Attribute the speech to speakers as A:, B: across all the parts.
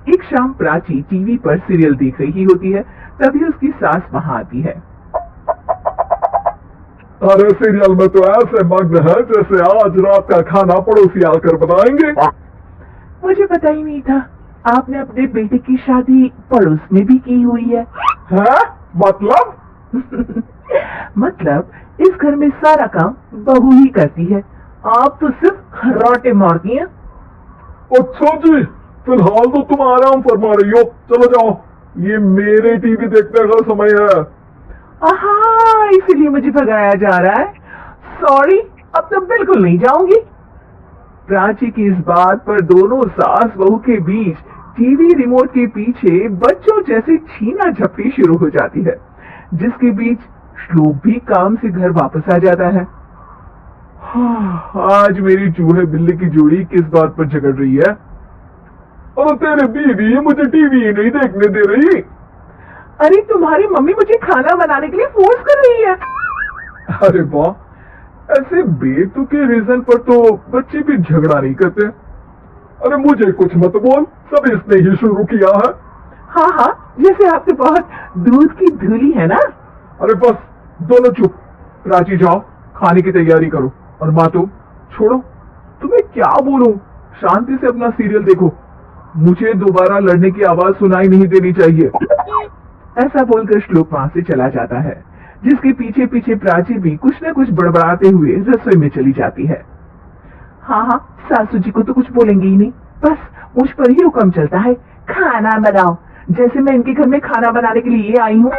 A: एक शाम प्राची टीवी पर सीरियल देख रही होती है, तभी उसकी सास वहां आती है।
B: अरे सीरियल में तो ऐसे मग्न है जैसे आज रात का खाना पड़ोसी आकर बनाएंगे।
A: मुझे पता ही नहीं था आपने अपने बेटे की शादी पड़ोस में भी की हुई है।
B: मतलब?
A: मतलब इस घर में सारा काम बहू ही करती है, आप तो सिर्फ खर्राटे मारती हैं।
B: अच्छा जी, फिलहाल तो तुम आराम फरमा रही हो, चलो जाओ, ये मेरे टीवी देखने का समय है।
A: आहा, इसीलिए मुझे भगाया जा रहा है। सॉरी, अब तो बिल्कुल नहीं जाऊंगी। प्राची की इस बात पर दोनों सास बहू के बीच टीवी रिमोट के पीछे बच्चों जैसे छीना झपटी शुरू हो जाती है, जिसके बीच श्लोक भी काम से घर वापस आ जाता है।
B: आज मेरी चूहे बिल्ली की जोड़ी किस बात पर झगड़ रही है? और तेरे बीवी मुझे टीवी ही नहीं देखने दे रही।
A: अरे तुम्हारी मम्मी मुझे खाना बनाने के लिए फोर्स कर रही है।
B: अरे वाह, ऐसे बेतुके रीजन पर तो बच्चे भी झगड़ा नहीं करते। अरे मुझे कुछ मत बोल, सब इसने ही शुरू किया है।
A: हाँ हाँ, जैसे आप तो बहुत दूध की धूली है ना।
B: अरे बस, दोनों चुप। प्राची जाओ, खाने की तैयारी करो। और माँ तुम छोड़ो, तुम्हें क्या बोलूं, शांति से अपना सीरियल देखो, मुझे दोबारा लड़ने की आवाज सुनाई नहीं देनी चाहिए। ऐसा बोलकर श्लोक वहां से चला जाता है, जिसके पीछे पीछे प्राची भी कुछ न कुछ बड़बड़ाते हुए रसोई में चली जाती है। हाँ हाँ, सासू जी को तो कुछ बोलेंगे ही नहीं, बस मुझ पर ही हुक्म चलता है, खाना बनाओ, जैसे मैं इनके घर में खाना बनाने के लिए आई हूँ।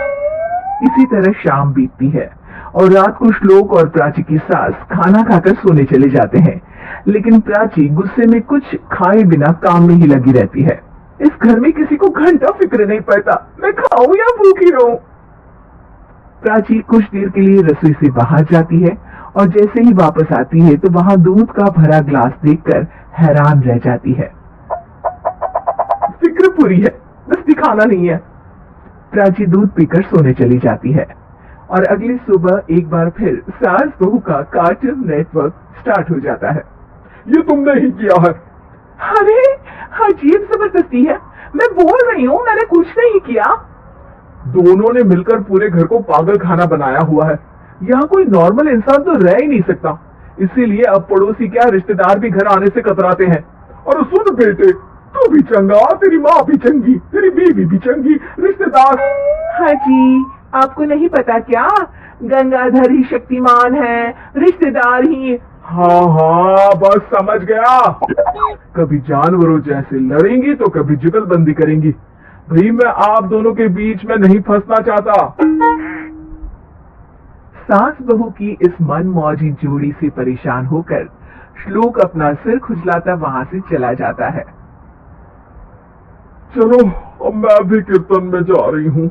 B: इसी तरह शाम बीतती है और रात को श्लोक और प्राची की सास खाना खाकर सोने चले जाते हैं, लेकिन प्राची गुस्से में कुछ खाए बिना काम में ही लगी रहती है। इस घर में किसी को घंटा फिक्र नहीं पड़ता, मैं खाऊं या भूखी रहूं। प्राची कुछ देर के लिए रसोई से बाहर जाती है और जैसे ही वापस आती है तो वहां दूध का भरा ग्लास देखकर हैरान रह जाती है। फिक्र पूरी है, बस दिखाना नहीं है। प्राची दूध पीकर सोने चली जाती है और अगली सुबह एक बार फिर सास बहू का कार्टून नेटवर्क स्टार्ट हो जाता है। ये तुमने ही किया है।
A: अरे अजीब जबरदस्ती है, मैं बोल रही हूँ मैंने कुछ नहीं किया।
B: दोनों ने मिलकर पूरे घर को पागल खाना बनाया हुआ है।
A: यहाँ कोई नॉर्मल इंसान तो रह ही नहीं सकता, इसीलिए अब पड़ोसी क्या रिश्तेदार भी घर आने से कतराते हैं।
B: और सुन बेटे, तू भी चंगा, तेरी माँ भी चंगी, तेरी बीवी भी चंगी, रिश्तेदार।
A: हाँ जी, आपको नहीं पता क्या, गंगाधर ही शक्तिमान है, रिश्तेदार ही।
B: हाँ हाँ, बस समझ गया। कभी जानवरों जैसे लड़ेंगी तो कभी जुगलबंदी करेंगी। भाई मैं आप दोनों के बीच में नहीं फंसना चाहता।
A: सास बहू की इस मनमौजी जोड़ी से परेशान होकर श्लोक अपना सिर खुजलाता वहां से चला जाता है।
B: चलो अब मैं भी कीर्तन में जा रही हूँ।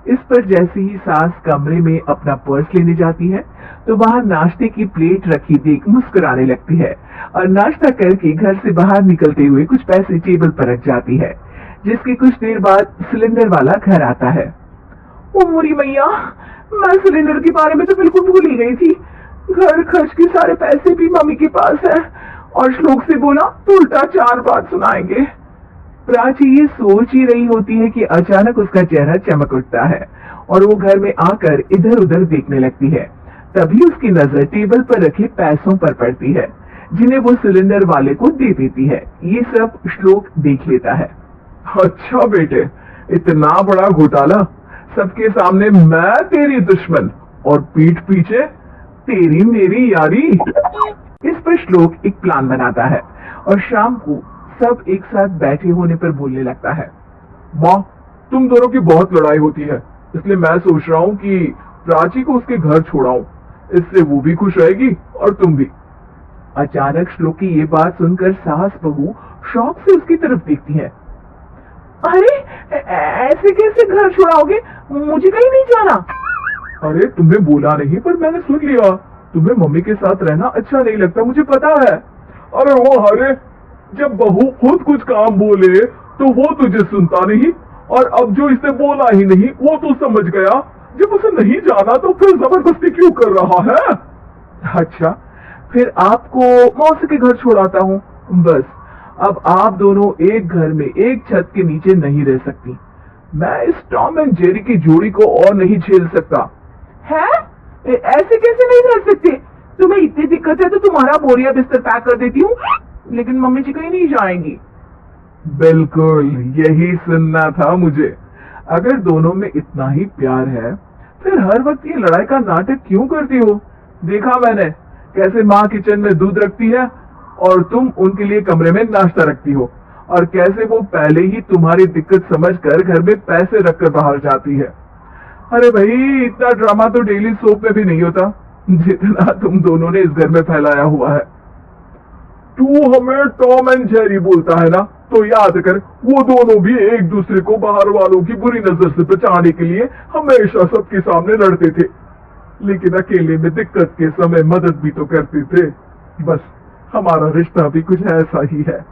A: इस पर जैसे ही सास कमरे में अपना पर्स लेने जाती है तो वहां नाश्ते की प्लेट रखी देख मुस्कुराने लगती है और नाश्ता करके घर से बाहर निकलते हुए कुछ पैसे टेबल पर रख जाती है, जिसके कुछ देर बाद सिलेंडर वाला घर आता है। ओ मोरी मैया, मैं सिलेंडर के बारे में तो बिल्कुल भूल ही गई थी। घर खर्च के सारे पैसे भी मम्मी के पास है और श्लोक से बोला तो उल्टा 4 बात सुनाएंगे। प्राची ये सोच ही रही होती है कि अचानक उसका चेहरा चमक उठता है और वो घर में आकर इधर उधर देखने लगती है। तभी उसकी नजर टेबल पर रखे पैसों पर पड़ती है, जिन्हें वो सिलेंडर वाले को दे देती है। ये सब श्लोक देख लेता है।
B: अच्छा बेटे, इतना बड़ा घोटाला, सबके सामने मैं तेरी दुश्मन और पीठ पीछे तेरी मेरी यारी। इस पर श्लोक एक प्लान बनाता है और शाम को सब एक साथ बैठे होने पर बोलने लगता है। माँ, तुम दोनों की बहुत लड़ाई होती है, इसलिए मैं सोच रहा हूँ कि प्राची को उसके घर छोड़ाऊं, इससे वो भी खुश रहेगी और तुम भी। अचानक श्लोक की ये बात सुनकर सास बहू शौक से उसकी तरफ देखती है। अरे ऐसे कैसे घर छोड़ाओगे, मुझे कहीं नहीं जाना। अरे तुम्हें बोला नहीं पर मैंने सुन लिया, तुम्हें मम्मी के साथ रहना अच्छा नहीं लगता, मुझे पता है। अरे वो हरे, जब बहू खुद कुछ काम बोले तो वो तुझे सुनता नहीं, और अब जो इसने बोला ही नहीं वो तू समझ गया। जब उसे नहीं जाना तो फिर जबरदस्ती क्यों कर रहा है?
A: अच्छा, फिर आपको मौसी के घर छोड़ाता हूँ, बस अब आप दोनों एक घर में एक छत के नीचे नहीं रह सकती। मैं इस टॉम एंड जेरी की जोड़ी को और नहीं झेल सकता। है? ऐसे कैसे नहीं रह सकते? तुम्हें इतनी दिक्कत है तो तुम्हारा बोरिया बिस्तर पैक कर देती हूँ, लेकिन मम्मी जी कहीं नहीं जाएंगी। बिल्कुल, यही सुनना था मुझे। अगर दोनों में इतना ही प्यार है, फिर हर वक्त ये लड़ाई का नाटक क्यों करती हो? देखा मैंने कैसे माँ किचन में दूध रखती है और तुम उनके लिए कमरे में नाश्ता रखती हो, और कैसे वो पहले ही तुम्हारी दिक्कत समझकर घर में पैसे रखकर बाहर जाती है। अरे भाई, इतना ड्रामा तो डेली सोप में भी नहीं होता जितना तुम दोनों ने इस घर में फैलाया हुआ है। तू हमें टॉम एंड जेरी बोलता है ना, तो याद कर वो दोनों भी एक दूसरे को बाहर वालों की बुरी नजर से बचाने के लिए हमेशा सबके सामने लड़ते थे, लेकिन अकेले में दिक्कत के समय मदद भी तो करते थे। बस हमारा रिश्ता भी कुछ ऐसा ही है।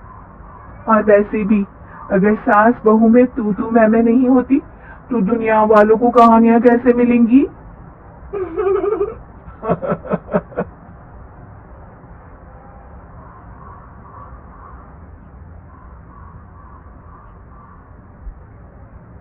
A: और वैसे भी अगर सास बहू में तू मैं नहीं होती तो दुनिया वालों को कहानियां कैसे मिलेंगी?